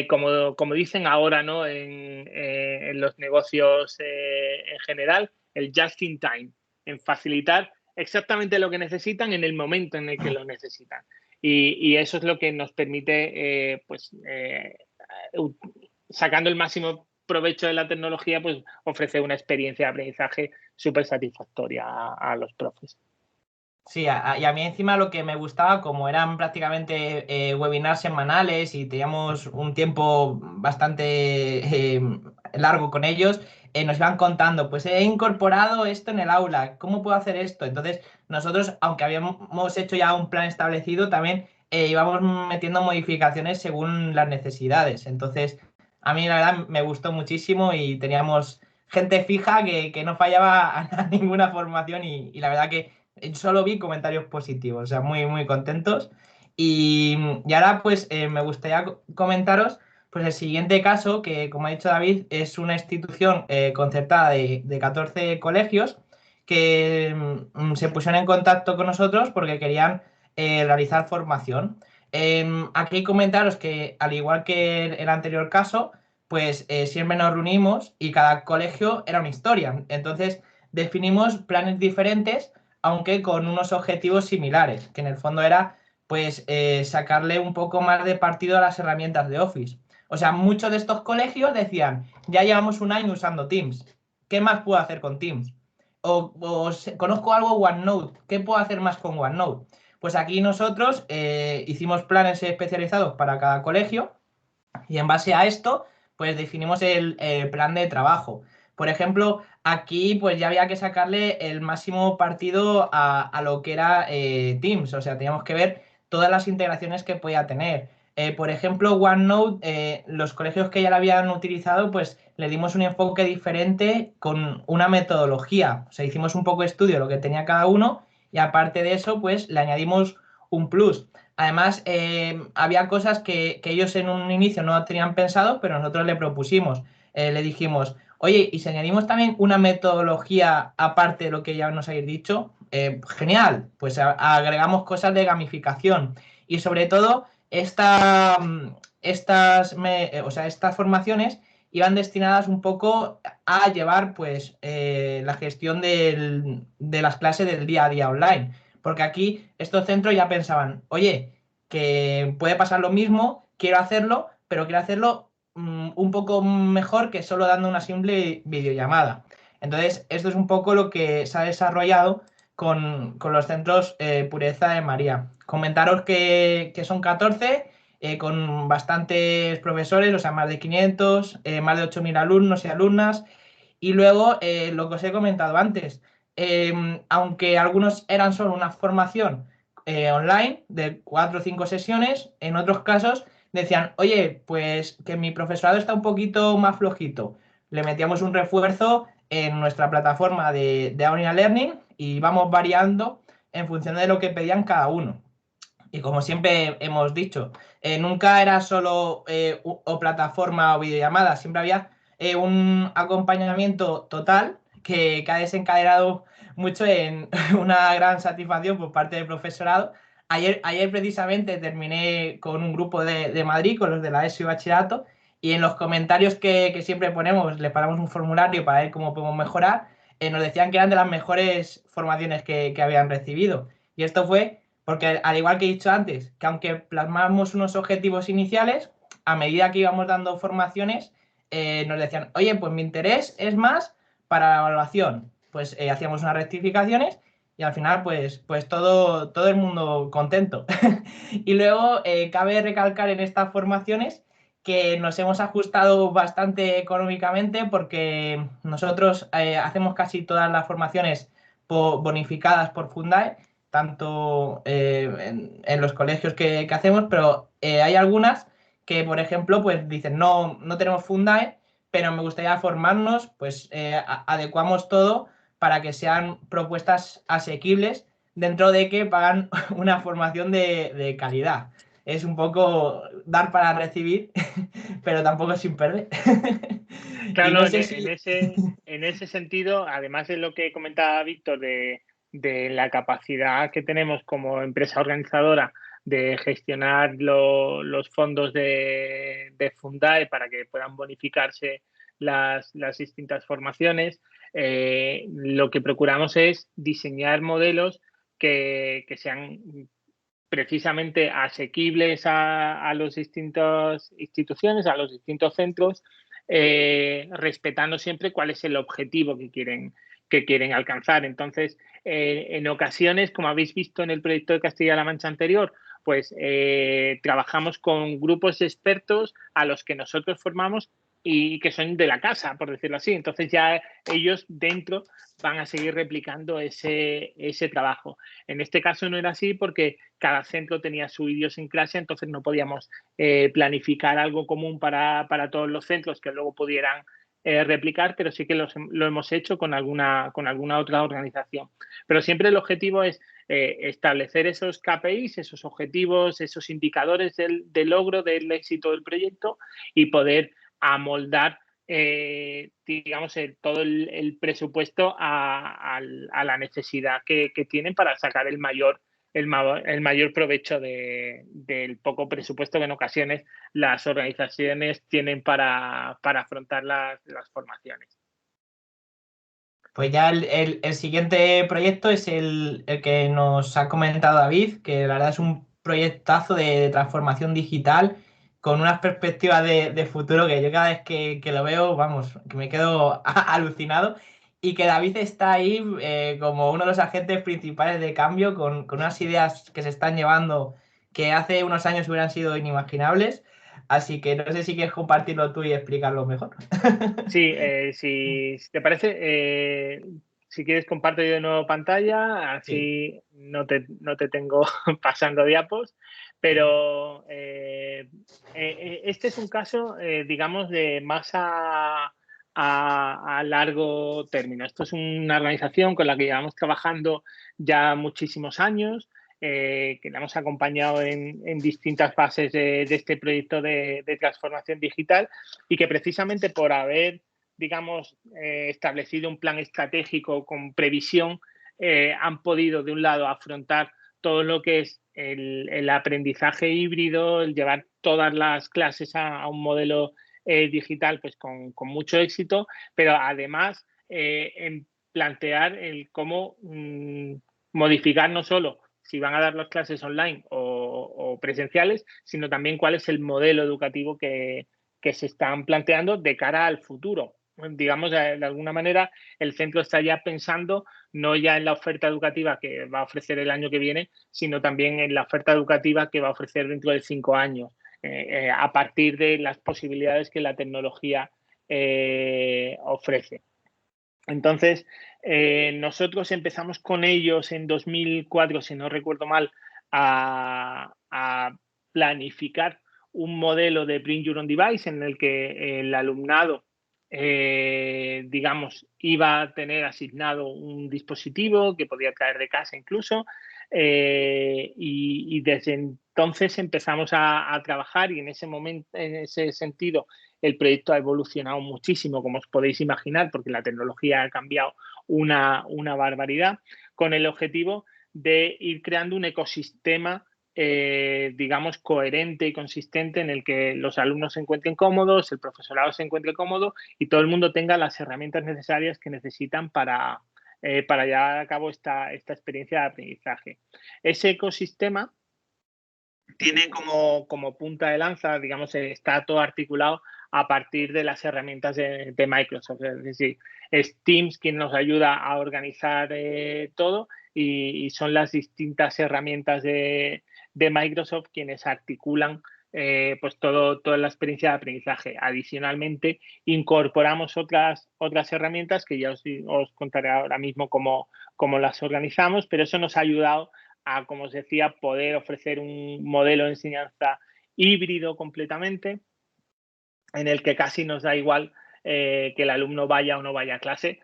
como dicen ahora, ¿no? En los negocios en general, el just in time, en facilitar exactamente lo que necesitan en el momento en el que lo necesitan. Y eso es lo que nos permite, sacando el máximo provecho de la tecnología, pues ofrecer una experiencia de aprendizaje súper satisfactoria a los profes. Sí, y a mí encima lo que me gustaba, como eran prácticamente webinars semanales y teníamos un tiempo bastante largo con ellos, nos iban contando, pues he incorporado esto en el aula, ¿cómo puedo hacer esto? Entonces, nosotros, aunque habíamos hecho ya un plan establecido, también íbamos metiendo modificaciones según las necesidades. Entonces, a mí la verdad me gustó muchísimo y teníamos gente fija que no fallaba a ninguna formación y la verdad que solo vi comentarios positivos, o sea, muy, muy contentos. Y ahora, pues, me gustaría comentaros, pues, el siguiente caso, que, como ha dicho David, es una institución concertada de 14 colegios que se pusieron en contacto con nosotros porque querían realizar formación. Aquí comentaros que, al igual que el anterior caso, pues siempre nos reunimos y cada colegio era una historia. Entonces, definimos planes diferentes aunque con unos objetivos similares, que en el fondo era pues sacarle un poco más de partido a las herramientas de Office. O sea, muchos de estos colegios decían, ya llevamos un año usando Teams, ¿qué más puedo hacer con Teams? O conozco algo OneNote, ¿qué puedo hacer más con OneNote? Pues aquí nosotros hicimos planes especializados para cada colegio y en base a esto, pues definimos el plan de trabajo. Por ejemplo, aquí pues ya había que sacarle el máximo partido a lo que era Teams, o sea, teníamos que ver todas las integraciones que podía tener. Por ejemplo, OneNote, los colegios que ya la habían utilizado, pues le dimos un enfoque diferente con una metodología. O sea, hicimos un poco de estudio de lo que tenía cada uno y aparte de eso, pues le añadimos un plus. Además, había cosas que ellos en un inicio no tenían pensado, pero nosotros le propusimos. Le dijimos, Oye, y si añadimos también una metodología aparte de lo que ya nos habéis dicho, genial, pues agregamos cosas de gamificación y sobre todo o sea, estas formaciones iban destinadas un poco a llevar pues la gestión de las clases del día a día online, porque aquí estos centros ya pensaban, oye, que puede pasar lo mismo, quiero hacerlo, pero quiero hacerlo un poco mejor que solo dando una simple videollamada. Entonces, esto es un poco lo que se ha desarrollado con los centros Pureza de María. Comentaros que son 14 con bastantes profesores, o sea, más de 500, más de 8.000 alumnos y alumnas. Y luego, lo que os he comentado antes, aunque algunos eran solo una formación online de 4 o 5 sesiones, en otros casos decían, oye, pues que mi profesorado está un poquito más flojito. Le metíamos un refuerzo en nuestra plataforma de Aula Learning y vamos variando en función de lo que pedían cada uno. Y como siempre hemos dicho, nunca era solo o plataforma o videollamada, siempre había un acompañamiento total que ha desencadenado mucho en una gran satisfacción por parte del profesorado. Ayer precisamente terminé con un grupo de Madrid, con los de la ESO y Bachillerato, y en los comentarios que siempre ponemos, les paramos un formulario para ver cómo podemos mejorar, nos decían que eran de las mejores formaciones que habían recibido. Y esto fue porque, al igual que he dicho antes, que aunque plasmamos unos objetivos iniciales, a medida que íbamos dando formaciones, nos decían, oye, pues mi interés es más para la evaluación. Pues hacíamos unas rectificaciones y al final, pues todo el mundo contento. Y luego cabe recalcar en estas formaciones que nos hemos ajustado bastante económicamente porque nosotros hacemos casi todas las formaciones bonificadas por Fundae, tanto en los colegios que hacemos, pero hay algunas que, por ejemplo, pues dicen, no tenemos Fundae, pero me gustaría formarnos, pues adecuamos todo para que sean propuestas asequibles dentro de que pagan una formación de calidad. Es un poco dar para recibir, pero tampoco sin perder. Y Claro, no sé si... en ese sentido, además de lo que comentaba Víctor de la capacidad que tenemos como empresa organizadora de gestionar los fondos de Fundae para que puedan bonificarse las distintas formaciones, lo que procuramos es diseñar modelos que sean precisamente asequibles a las distintas instituciones, a los distintos centros, respetando siempre cuál es el objetivo que quieren alcanzar. Entonces, en ocasiones, como habéis visto en el proyecto de Castilla-La Mancha anterior, pues trabajamos con grupos de expertos a los que nosotros formamos y que son de la casa, por decirlo así. Entonces ya ellos dentro van a seguir replicando ese trabajo. En este caso no era así porque cada centro tenía su idiosincrasia, entonces no podíamos planificar algo común para todos los centros que luego pudieran replicar, pero sí que lo hemos hecho con alguna otra organización. Pero siempre el objetivo es establecer esos KPIs, esos objetivos, esos indicadores de logro del éxito del proyecto y poder amoldar digamos, todo el presupuesto a la necesidad que tienen para sacar el mayor provecho del poco presupuesto que en ocasiones las organizaciones tienen para afrontar las formaciones. Pues ya el siguiente proyecto es el que nos ha comentado David, que la verdad es un proyectazo de transformación digital con unas perspectivas de futuro que yo cada vez que lo veo, vamos, que me quedo alucinado y que David está ahí como uno de los agentes principales de cambio con unas ideas que se están llevando que hace unos años hubieran sido inimaginables. Así que no sé si quieres compartirlo tú y explicarlo mejor. Sí, si te parece, si quieres comparto yo de nuevo pantalla, Sí. así no te tengo pasando diapos, pero este es un caso, digamos, de más a largo término. Esto es una organización con la que llevamos trabajando ya muchísimos años, que le hemos acompañado en distintas fases de este proyecto de transformación digital y que precisamente por haber digamos, establecido un plan estratégico con previsión, han podido, de un lado, afrontar todo lo que es el aprendizaje híbrido, el llevar todas las clases a un modelo digital, pues con mucho éxito, pero además en plantear el cómo modificar no solo si van a dar las clases online o presenciales, sino también cuál es el modelo educativo que se están planteando de cara al futuro. Digamos, de alguna manera, el centro está ya pensando no ya en la oferta educativa que va a ofrecer el año que viene, sino también en la oferta educativa que va a ofrecer dentro de 5 años, a partir de las posibilidades que la tecnología ofrece. Entonces, nosotros empezamos con ellos en 2004, si no recuerdo mal, a planificar un modelo de Bring Your Own Device en el que el alumnado, digamos, iba a tener asignado un dispositivo que podía traer de casa incluso, y desde entonces empezamos a trabajar, y en ese momento, en ese sentido, el proyecto ha evolucionado muchísimo, como os podéis imaginar, porque la tecnología ha cambiado una barbaridad, con el objetivo de ir creando un ecosistema, digamos, coherente y consistente en el que los alumnos se encuentren cómodos, el profesorado se encuentre cómodo y todo el mundo tenga las herramientas necesarias que necesitan para llevar a cabo esta experiencia de aprendizaje. Ese ecosistema tiene como punta de lanza, digamos, está todo articulado a partir de las herramientas de Microsoft. Es decir, es Teams quien nos ayuda a organizar todo, y son las distintas herramientas de Microsoft quienes articulan pues toda la experiencia de aprendizaje. Adicionalmente, incorporamos otras herramientas que ya os contaré ahora mismo cómo las organizamos, pero eso nos ha ayudado a, como os decía, poder ofrecer un modelo de enseñanza híbrido completamente, en el que casi nos da igual que el alumno vaya o no vaya a clase,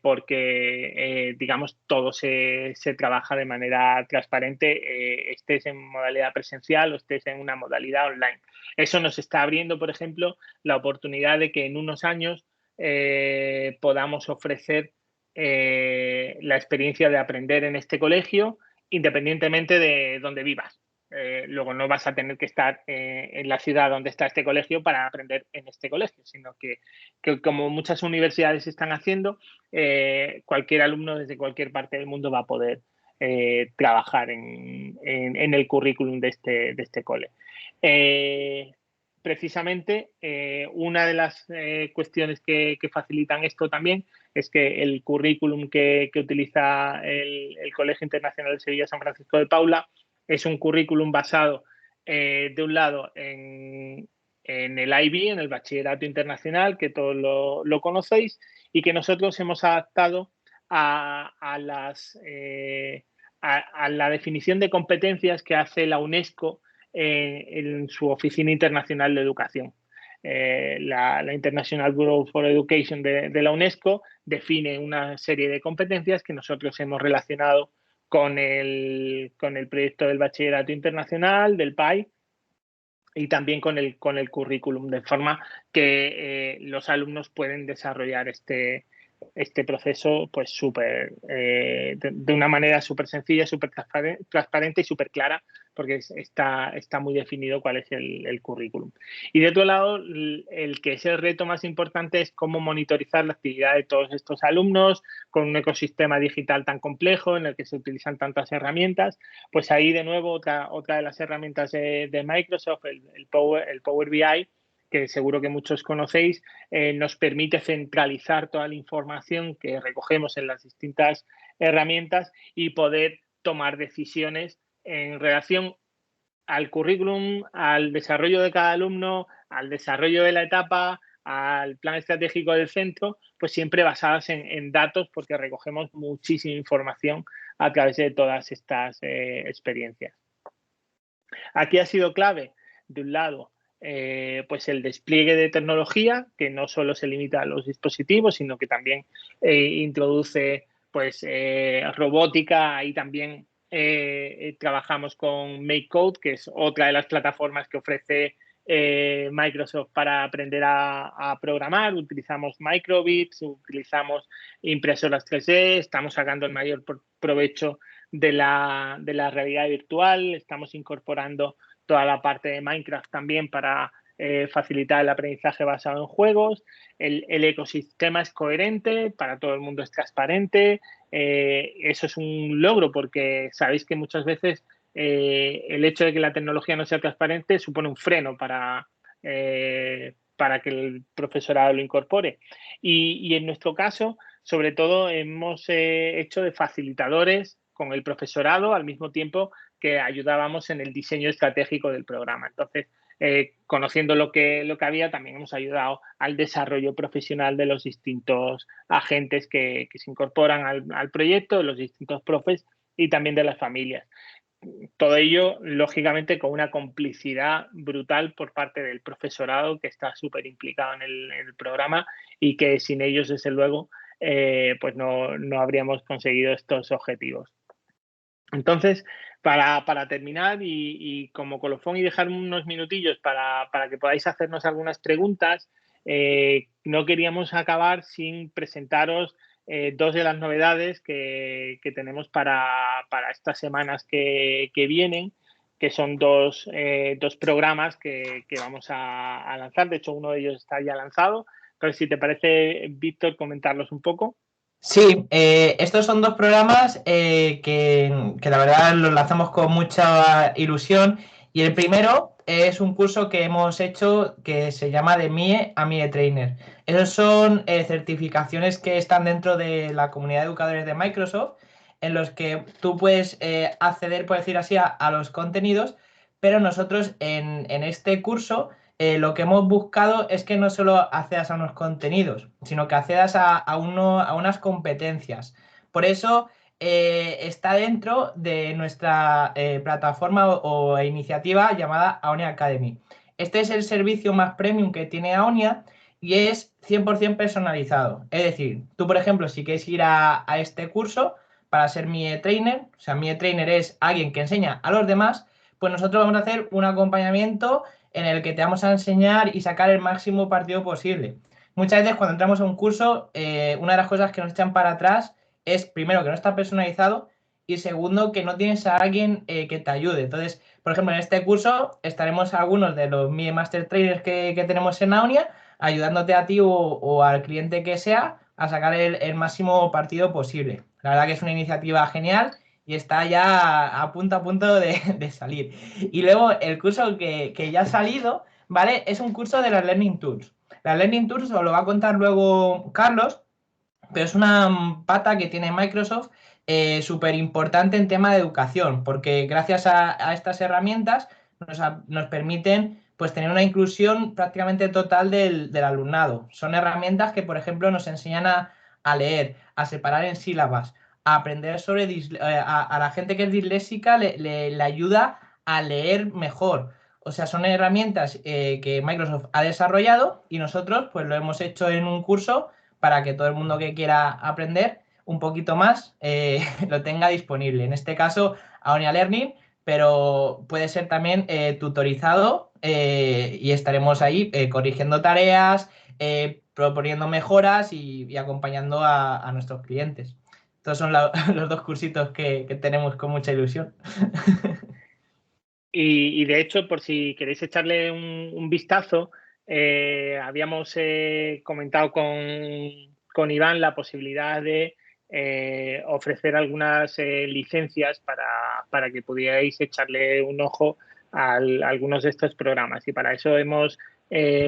porque, digamos, todo se trabaja de manera transparente, estés en modalidad presencial o estés en una modalidad online. Eso nos está abriendo, por ejemplo, la oportunidad de que en unos años podamos ofrecer la experiencia de aprender en este colegio, independientemente de dónde vivas. Luego no vas a tener que estar en la ciudad donde está este colegio para aprender en este colegio, sino que como muchas universidades están haciendo, cualquier alumno desde cualquier parte del mundo va a poder trabajar en el currículum de este cole. Precisamente, una de las cuestiones que facilitan esto también es que el currículum que utiliza el Colegio Internacional de Sevilla San Francisco de Paula es un currículum basado, de un lado, en el IB, en el Bachillerato Internacional, que todos lo conocéis, y que nosotros hemos adaptado a la definición de competencias que hace la UNESCO en su Oficina Internacional de Educación. La International Bureau for Education de la UNESCO define una serie de competencias que nosotros hemos relacionado con el proyecto del Bachillerato Internacional, del PAI, y también con el currículum, de forma que los alumnos pueden desarrollar este proceso pues de una manera súper sencilla, súper transparente y súper clara, porque está muy definido cuál es el currículum. Y de otro lado, el que es el reto más importante es cómo monitorizar la actividad de todos estos alumnos con un ecosistema digital tan complejo en el que se utilizan tantas herramientas. Pues ahí, de nuevo, otra de las herramientas de Microsoft, el Power BI, que seguro que muchos conocéis, nos permite centralizar toda la información que recogemos en las distintas herramientas y poder tomar decisiones en relación al currículum, al desarrollo de cada alumno, al desarrollo de la etapa, al plan estratégico del centro, pues siempre basadas en datos, porque recogemos muchísima información a través de todas estas experiencias. Aquí ha sido clave, de un lado, pues el despliegue de tecnología, que no solo se limita a los dispositivos, sino que también introduce pues robótica. Y también trabajamos con MakeCode, que es otra de las plataformas que ofrece Microsoft para aprender a programar. Utilizamos microbits, utilizamos impresoras 3D, estamos sacando el mayor provecho de la realidad virtual, estamos incorporando toda la parte de Minecraft también para facilitar el aprendizaje basado en juegos. El ecosistema es coherente, para todo el mundo es transparente. Eso es un logro porque sabéis que muchas veces el hecho de que la tecnología no sea transparente supone un freno para que el profesorado lo incorpore. Y en nuestro caso, sobre todo, hemos hecho de facilitadores con el profesorado al mismo tiempo que ayudábamos en el diseño estratégico del programa. Entonces, conociendo lo que había, también hemos ayudado al desarrollo profesional de los distintos agentes que se incorporan al proyecto, de los distintos profes y también de las familias. Todo ello, lógicamente, con una complicidad brutal por parte del profesorado que está súper implicado en el programa y que sin ellos, desde luego, pues no habríamos conseguido estos objetivos. Entonces, para terminar y como colofón y dejar unos minutillos para que podáis hacernos algunas preguntas, no queríamos acabar sin presentaros dos de las novedades que tenemos para estas semanas que vienen, que son dos programas que vamos a lanzar. De hecho, uno de ellos está ya lanzado. Entonces, si te parece, Víctor, comentarlos un poco. Sí, estos son dos programas que la verdad los lanzamos con mucha ilusión, y el primero es un curso que hemos hecho que se llama de MIE a MIE Trainer. Esos son certificaciones que están dentro de la comunidad de educadores de Microsoft, en los que tú puedes acceder, por decir así, a los contenidos, pero nosotros en este curso lo que hemos buscado es que no solo accedas a unos contenidos, sino que accedas a unas competencias. Por eso está dentro de nuestra plataforma o iniciativa llamada Aonia Academy. Este es el servicio más premium que tiene Aonia y es 100% personalizado. Es decir, tú, por ejemplo, si quieres ir a este curso para ser MIE Trainer, o sea, MIE Trainer es alguien que enseña a los demás, pues nosotros vamos a hacer un acompañamiento en el que te vamos a enseñar y sacar el máximo partido posible. Muchas veces cuando entramos a un curso, una de las cosas que nos echan para atrás es, primero, que no está personalizado y segundo, que no tienes a alguien que te ayude. Entonces, por ejemplo, en este curso estaremos algunos de los MIE Master Trainers que tenemos en Aonia, ayudándote a ti o al cliente que sea a sacar el máximo partido posible. La verdad que es una iniciativa genial y está ya a punto de salir. Y luego el curso que ya ha salido, ¿vale? Es un curso de las Learning Tools. Las Learning Tools os lo va a contar luego Carlos, pero es una pata que tiene Microsoft súper importante en tema de educación, porque gracias a estas herramientas nos permiten pues tener una inclusión prácticamente total del alumnado. Son herramientas que, por ejemplo, nos enseñan a leer, a separar en sílabas, a aprender sobre... a la gente que es disléxica le ayuda a leer mejor. O sea, son herramientas que Microsoft ha desarrollado y nosotros pues lo hemos hecho en un curso para que todo el mundo que quiera aprender un poquito más lo tenga disponible. En este caso, Aonia Learning, pero puede ser también tutorizado y estaremos ahí corrigiendo tareas, proponiendo mejoras y acompañando a nuestros clientes. Estos son los dos cursitos que tenemos con mucha ilusión. Y de hecho, por si queréis echarle un vistazo, habíamos comentado con Iván la posibilidad de ofrecer algunas licencias para que pudierais echarle un ojo a algunos de estos programas. Y para eso hemos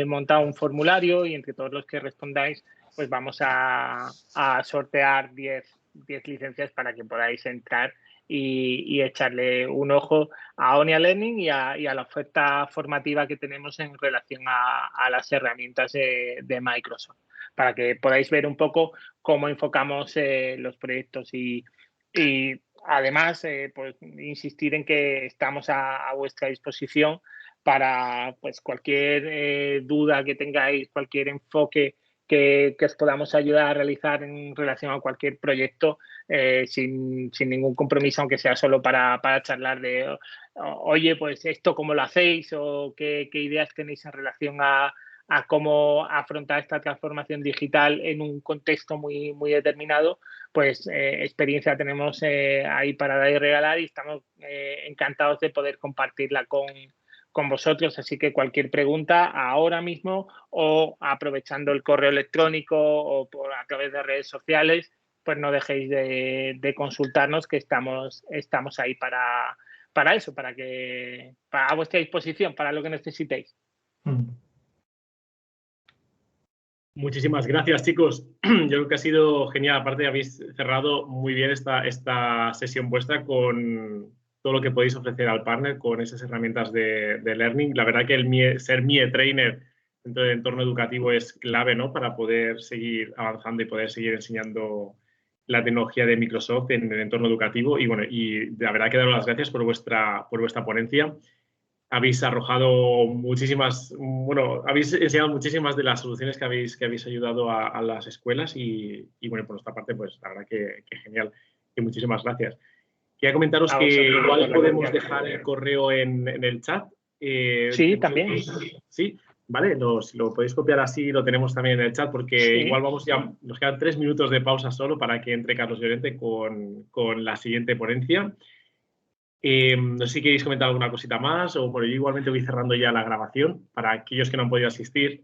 montado un formulario y entre todos los que respondáis, pues vamos a sortear 10 licencias para que podáis entrar y echarle un ojo a Aonia Learning y a la oferta formativa que tenemos en relación a las herramientas de Microsoft, para que podáis ver un poco cómo enfocamos los proyectos y además pues insistir en que estamos a vuestra disposición para pues cualquier duda que tengáis, cualquier enfoque que os podamos ayudar a realizar en relación a cualquier proyecto sin ningún compromiso, aunque sea solo para charlar de, oye, pues esto cómo lo hacéis o qué ideas tenéis en relación a cómo afrontar esta transformación digital en un contexto muy, muy determinado, pues experiencia tenemos ahí para dar y regalar y estamos encantados de poder compartirla con vosotros. Así que cualquier pregunta ahora mismo o aprovechando el correo electrónico o a través de redes sociales, pues no dejéis de consultarnos, que estamos ahí para eso, a vuestra disposición, para lo que necesitéis. Muchísimas gracias, chicos. Yo creo que ha sido genial. Aparte, habéis cerrado muy bien esta sesión vuestra con todo lo que podéis ofrecer al partner con esas herramientas de learning. La verdad que ser MIE Trainer dentro del entorno educativo es clave, ¿no? Para poder seguir avanzando y poder seguir enseñando la tecnología de Microsoft en el entorno educativo. Y bueno, y la verdad que daros las gracias por vuestra ponencia. Habéis arrojado habéis enseñado muchísimas de las soluciones que habéis ayudado a las escuelas y bueno, por nuestra parte, pues la verdad que genial y muchísimas gracias. Quería comentaros que igual podemos dejar el correo en el chat. Sí, también. Sí, vale, lo podéis copiar así, lo tenemos también en el chat porque sí. Igual nos quedan 3 minutos de pausa solo para que entre Carlos Llorente con la siguiente ponencia. No sé si queréis comentar alguna cosita más o por ello igualmente voy cerrando ya la grabación para aquellos que no han podido asistir.